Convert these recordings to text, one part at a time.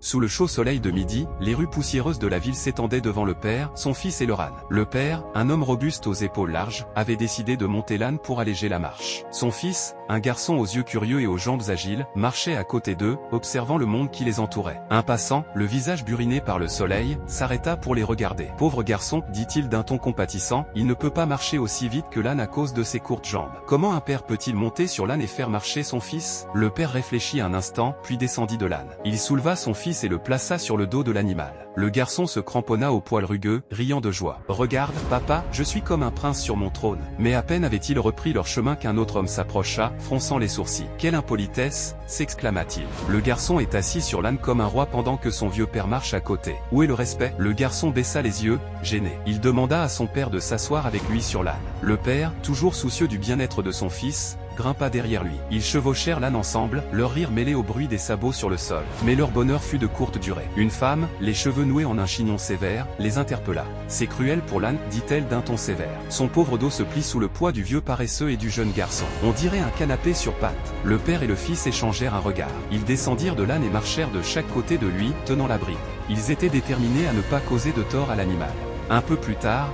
Sous le chaud soleil de midi, les rues poussiéreuses de la ville s'étendaient devant le père, son fils et leur âne. Le père, un homme robuste aux épaules larges, avait décidé de monter l'âne pour alléger la marche. Son fils, un garçon aux yeux curieux et aux jambes agiles, marchait à côté d'eux, observant le monde qui les entourait. Un passant, le visage buriné par le soleil, s'arrêta pour les regarder. « Pauvre garçon, dit-il d'un ton compatissant, il ne peut pas marcher aussi vite que l'âne à cause de ses courtes jambes. Comment un père peut-il monter sur l'âne et faire marcher son fils ?» Le père réfléchit un instant, puis descendit de l'âne. Il souleva son fils et le plaça sur le dos de l'animal. Le garçon se cramponna au poil rugueux, riant de joie. « Regarde, papa, je suis comme un prince sur mon trône. » Mais à peine avaient-ils repris leur chemin qu'un autre homme s'approcha, fronçant les sourcils. « Quelle impolitesse !» s'exclama-t-il. Le garçon est assis sur l'âne comme un roi pendant que son vieux père marche à côté. Où est le respect? Le garçon baissa les yeux, gêné. Il demanda à son père de s'asseoir avec lui sur l'âne. Le père, toujours soucieux du bien-être de son fils, grimpa derrière lui. Ils chevauchèrent l'âne ensemble, leur rire mêlé au bruit des sabots sur le sol. Mais leur bonheur fut de courte durée. Une femme, les cheveux noués en un chignon sévère, les interpella. « C'est cruel pour l'âne, dit-elle d'un ton sévère. Son pauvre dos se plie sous le poids du vieux paresseux et du jeune garçon. On dirait un canapé sur pattes. » Le père et le fils échangèrent un regard. Ils descendirent de l'âne et marchèrent de chaque côté de lui, tenant la bride. Ils étaient déterminés à ne pas causer de tort à l'animal. Un peu plus tard,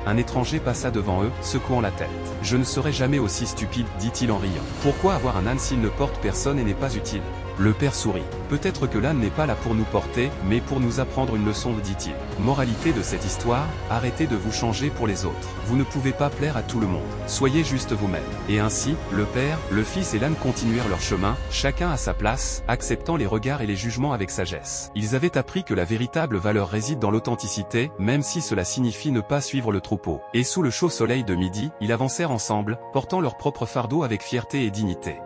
un étranger passa devant eux, secouant la tête. « Je ne serai jamais aussi stupide, dit-il en riant. Pourquoi avoir un âne s'il ne porte personne et n'est pas utile ?» Le père sourit. « Peut-être que l'âne n'est pas là pour nous porter, mais pour nous apprendre une leçon, dit-il. Moralité de cette histoire, arrêtez de vous changer pour les autres. Vous ne pouvez pas plaire à tout le monde. Soyez juste vous-même. » Et ainsi, le père, le fils et l'âne continuèrent leur chemin, chacun à sa place, acceptant les regards et les jugements avec sagesse. Ils avaient appris que la véritable valeur réside dans l'authenticité, même si cela signifie ne pas suivre le troupeau. Et sous le chaud soleil de midi, ils avancèrent ensemble, portant leur propre fardeau avec fierté et dignité.